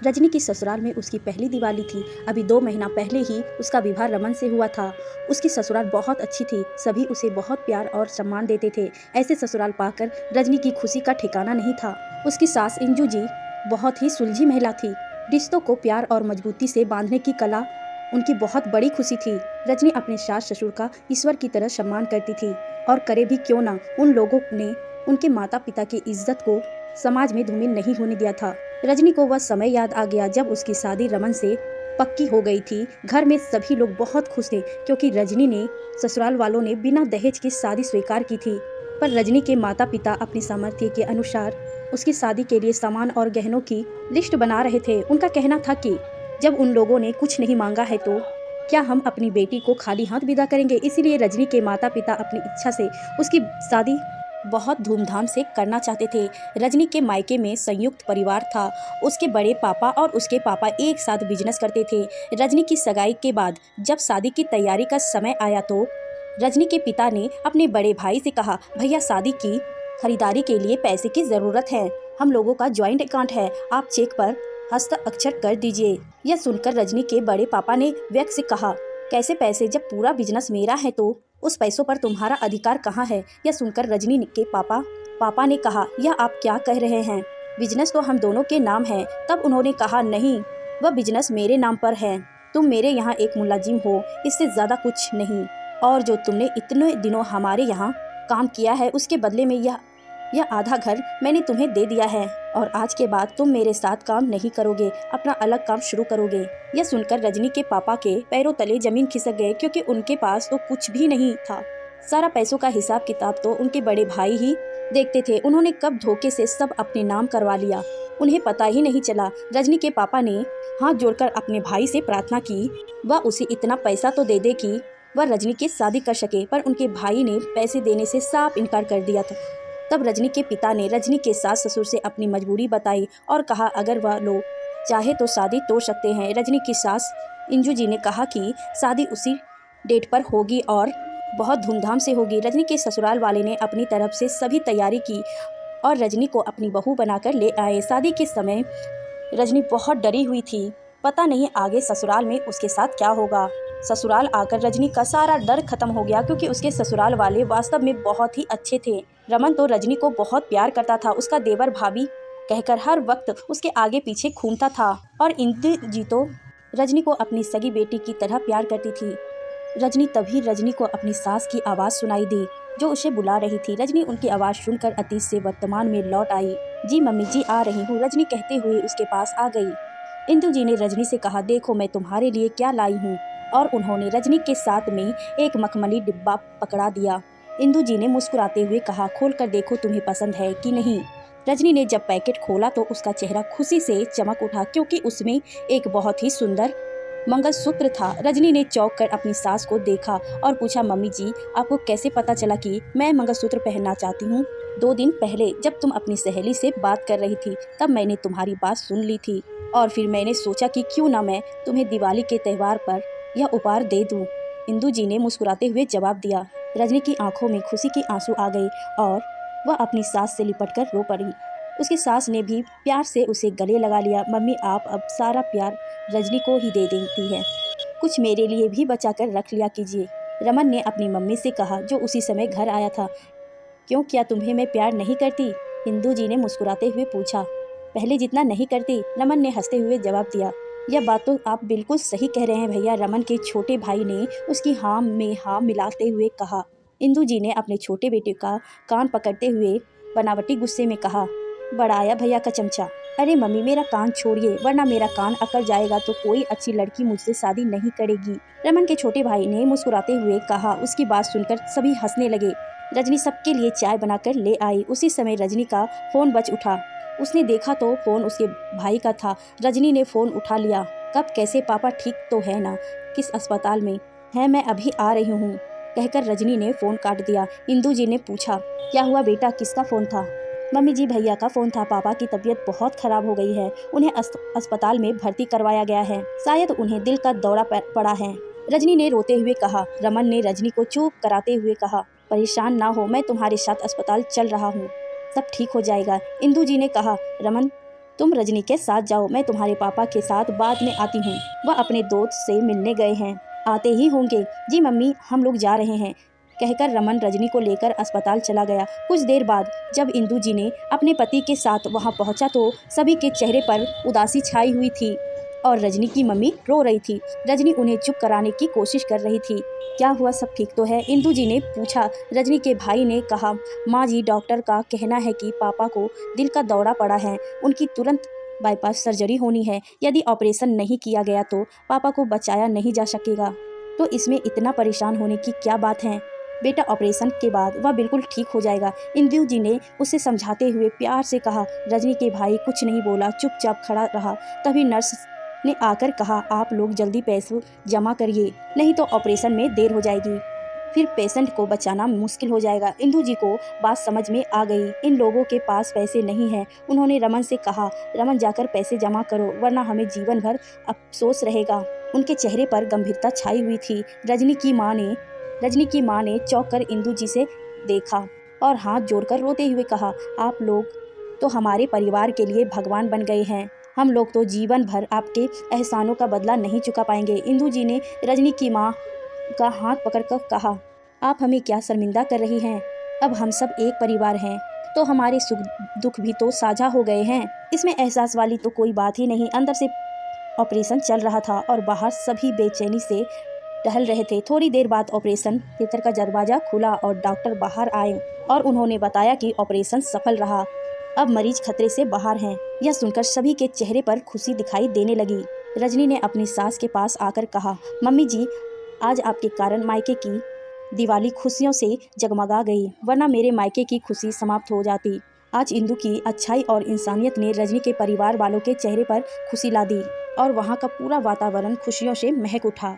रजनी की ससुराल में उसकी पहली दिवाली थी। अभी 2 महीना पहले ही उसका विवाह रमन से हुआ था। उसकी ससुराल बहुत अच्छी थी, सभी उसे बहुत प्यार और सम्मान देते थे। ऐसे ससुराल पाकर रजनी की खुशी का ठिकाना नहीं था। उसकी सास इंजू जी बहुत ही सुलझी महिला थी। रिश्तों को प्यार और मजबूती से बांधने की कला उनकी बहुत बड़ी खुशी थी। रजनी अपने सास ससुर का ईश्वर की तरह सम्मान करती थी और करे भी क्यों ना, उन लोगों ने उनके माता पिता की इज्जत को समाज में धूमिल नहीं होने दिया था। रजनी को वह समय याद आ गया जब उसकी शादी रमन से पक्की हो गई थी। घर में सभी लोग बहुत खुश थे क्योंकि रजनी ने ससुराल वालों ने बिना दहेज की शादी स्वीकार की थी। पर रजनी के माता पिता अपनी सामर्थ्य के अनुसार उसकी शादी के लिए सामान और गहनों की लिस्ट बना रहे थे। उनका कहना था कि जब उन लोगों ने कुछ नहीं मांगा है तो क्या हम अपनी बेटी को खाली हाथ विदा करेंगे। इसीलिए रजनी के माता पिता अपनी इच्छा से उसकी शादी बहुत धूमधाम से करना चाहते थे। रजनी के मायके में संयुक्त परिवार था। उसके बड़े पापा और उसके पापा एक साथ बिजनेस करते थे। रजनी की सगाई के बाद जब शादी की तैयारी का समय आया तो रजनी के पिता ने अपने बड़े भाई से कहा, भैया शादी की खरीदारी के लिए पैसे की ज़रूरत है। हम लोगों का ज्वाइंट अकाउंट है, आप चेक पर हस्ताक्षर कर दीजिए। यह सुनकर रजनी के बड़े पापा ने व्यक्त से कहा, कैसे पैसे, जब पूरा बिजनेस मेरा है तो उस पैसों पर तुम्हारा अधिकार कहाँ है। यह सुनकर रजनी के पापा ने कहा, यह आप क्या कह रहे हैं, बिजनेस तो हम दोनों के नाम है। तब उन्होंने कहा, नहीं, वह बिजनेस मेरे नाम पर है। तुम मेरे यहाँ एक मुलाजिम हो, इससे ज़्यादा कुछ नहीं। और जो तुमने इतने दिनों हमारे यहाँ काम किया है उसके बदले में यह आधा घर मैंने तुम्हें दे दिया है और आज के बाद तुम मेरे साथ काम नहीं करोगे, अपना अलग काम शुरू करोगे। यह सुनकर रजनी के पापा के पैरों तले जमीन खिसक गए क्योंकि उनके पास तो कुछ भी नहीं था। सारा पैसों का हिसाब किताब तो उनके बड़े भाई ही देखते थे। उन्होंने कब धोखे से सब अपने नाम करवा लिया, उन्हें पता ही नहीं चला। रजनी के पापा ने हाथ जोड़कर अपने भाई से प्रार्थना की वह उसे इतना पैसा तो दे दे कि वह रजनी की शादी कर सके, पर उनके भाई ने पैसे देने से साफ इनकार कर दिया था। तब रजनी के पिता ने रजनी के सास ससुर से अपनी मजबूरी बताई और कहा, अगर वह लोग चाहे तो शादी तोड़ सकते हैं। रजनी की सास इंजू जी ने कहा कि शादी उसी डेट पर होगी और बहुत धूमधाम से होगी। रजनी के ससुराल वाले ने अपनी तरफ से सभी तैयारी की और रजनी को अपनी बहू बनाकर ले आए। शादी के समय रजनी बहुत डरी हुई थी, पता नहीं आगे ससुराल में उसके साथ क्या होगा। ससुराल आकर रजनी का सारा डर खत्म हो गया क्योंकि उसके ससुराल वाले वास्तव में बहुत ही अच्छे थे। रमन तो रजनी को बहुत प्यार करता था, उसका देवर भाभी कहकर हर वक्त उसके आगे पीछे घूमता था और इंदु जी तो रजनी को अपनी सगी बेटी की तरह प्यार करती थी। तभी रजनी को अपनी सास की आवाज़ सुनाई दी जो उसे बुला रही थी। रजनी उनकी आवाज़ सुनकर अतीत से वर्तमान में लौट आई। जी मम्मी जी, आ रही हूँ, रजनी कहते हुए उसके पास आ गई। इंदु जी ने रजनी से कहा, देखो मैं तुम्हारे लिए क्या लाई हूँ, और उन्होंने रजनी के साथ में एक मखमली डिब्बा पकड़ा दिया। इंदु जी ने मुस्कुराते हुए कहा, खोल कर देखो तुम्हें पसंद है कि नहीं। रजनी ने जब पैकेट खोला तो उसका चेहरा खुशी से चमक उठा क्योंकि उसमें एक बहुत ही सुंदर मंगलसूत्र था। रजनी ने चौंक कर अपनी सास को देखा और पूछा, मम्मी जी आपको कैसे पता चला कि मैं मंगलसूत्र पहनना चाहती हूँ। 2 दिन पहले जब तुम अपनी सहेली से बात कर रही थी तब मैंने तुम्हारी बात सुन ली थी और फिर मैंने सोचा कि क्यों ना मैं तुम्हें दिवाली के त्यौहार पर यह उपहार दे दूं। इंदु जी ने मुस्कुराते हुए जवाब दिया। रजनी की आंखों में खुशी के आंसू आ गए और वह अपनी सास से लिपटकर रो पड़ी। उसकी सास ने भी प्यार से उसे गले लगा लिया। मम्मी आप अब सारा प्यार रजनी को ही दे देती है, कुछ मेरे लिए भी बचा कर रख लिया कीजिए। रमन ने अपनी मम्मी से कहा जो उसी समय घर आया था। क्यों, क्या तुम्हें मैं प्यार नहीं करती? इंदु जी ने मुस्कुराते हुए पूछा। पहले जितना नहीं करती, रमन ने हंसते हुए जवाब दिया। यह बात तो आप बिल्कुल सही कह रहे हैं भैया, रमन के छोटे भाई ने उसकी हाँ में हाँ मिलाते हुए कहा। इंदु जी ने अपने छोटे बेटे का कान पकड़ते हुए बनावटी गुस्से में कहा, बड़ा आया भैया का चमचा। अरे मम्मी मेरा कान छोड़िए वरना मेरा कान अकड़ जाएगा तो कोई अच्छी लड़की मुझसे शादी नहीं करेगी, रमन के छोटे भाई ने मुस्कुराते हुए कहा। उसकी बात सुनकर सभी हंसने लगे। रजनी सबके लिए चाय बनाकर ले आई। उसी समय रजनी का फोन बज उठा। उसने देखा तो फोन उसके भाई का था। रजनी ने फोन उठा लिया। कब, कैसे, पापा ठीक तो है ना, किस अस्पताल में है, मैं अभी आ रही हूँ, कहकर रजनी ने फोन काट दिया। इंदु जी ने पूछा, क्या हुआ बेटा, किसका फोन था? मम्मी जी भैया का फोन था, पापा की तबीयत बहुत खराब हो गई है, उन्हें अस्पताल में भर्ती करवाया गया है, शायद उन्हें दिल का दौरा पड़ा है, रजनी ने रोते हुए कहा। रमन ने रजनी को चुप कराते हुए कहा, परेशान ना हो, मैं तुम्हारे साथ अस्पताल चल रहा हूँ, सब ठीक हो जाएगा। इंदु जी ने कहा, रमन तुम रजनी के साथ जाओ, मैं तुम्हारे पापा के साथ बाद में आती हूँ। वह अपने दोस्त से मिलने गए हैं, आते ही होंगे। जी मम्मी, हम लोग जा रहे हैं, कहकर रमन रजनी को लेकर अस्पताल चला गया। कुछ देर बाद जब इंदु जी ने अपने पति के साथ वहां पहुंचा तो सभी के चेहरे पर उदासी छाई हुई थी और रजनी की मम्मी रो रही थी। रजनी उन्हें चुप कराने की कोशिश कर रही थी। क्या हुआ, सब ठीक तो है? इंदु जी ने पूछा। रजनी के भाई ने कहा, माँ जी, डॉक्टर का कहना है कि पापा को दिल का दौरा पड़ा है, उनकी तुरंत बाईपास सर्जरी होनी है। यदि ऑपरेशन नहीं किया गया तो पापा को बचाया नहीं जा सकेगा। तो इसमें इतना परेशान होने की क्या बात है? बेटा, ऑपरेशन के बाद वह बिल्कुल ठीक हो जाएगा, इंदु जी ने उसे समझाते हुए प्यार से कहा। रजनी के भाई कुछ नहीं बोला, चुपचाप खड़ा रहा। तभी नर्स ने आकर कहा, आप लोग जल्दी पैसे जमा करिए, नहीं तो ऑपरेशन में देर हो जाएगी, फिर पेशेंट को बचाना मुश्किल हो जाएगा। इंदु जी को बात समझ में आ गई। इन लोगों के पास पैसे नहीं हैं। उन्होंने रमन से कहा, रमन जाकर पैसे जमा करो, वरना हमें जीवन भर अफसोस रहेगा। उनके चेहरे पर गंभीरता छाई हुई थी। रजनी की माँ ने चौंक कर इंदु जी से देखा और हाथ जोड़कर रोते हुए कहा, आप लोग तो हमारे परिवार के लिए भगवान बन गए हैं। हम लोग तो जीवन भर आपके एहसानों का बदला नहीं चुका पाएंगे। इंदु जी ने रजनी की माँ का हाथ पकड़कर कहा, आप हमें क्या शर्मिंदा कर रही हैं? अब हम सब एक परिवार हैं, तो हमारे सुख दुख भी तो साझा हो गए हैं। इसमें एहसास वाली तो कोई बात ही नहीं। अंदर से ऑपरेशन चल रहा था और बाहर सभी बेचैनी से टहल रहे थे। थोड़ी देर बाद ऑपरेशन थिएटर का दरवाजा खुला और डॉक्टर बाहर आए और उन्होंने बताया कि ऑपरेशन सफल रहा। अब मरीज खतरे से बाहर हैं। यह सुनकर सभी के चेहरे पर खुशी दिखाई देने लगी। रजनी ने अपनी सास के पास आकर कहा, मम्मी जी, आज आपके कारण मायके की दिवाली खुशियों से जगमगा गई, वरना मेरे मायके की खुशी समाप्त हो जाती। आज इंदु की अच्छाई और इंसानियत ने रजनी के परिवार वालों के चेहरे पर खुशी ला दी और वहाँ का पूरा वातावरण खुशियों से महक उठा।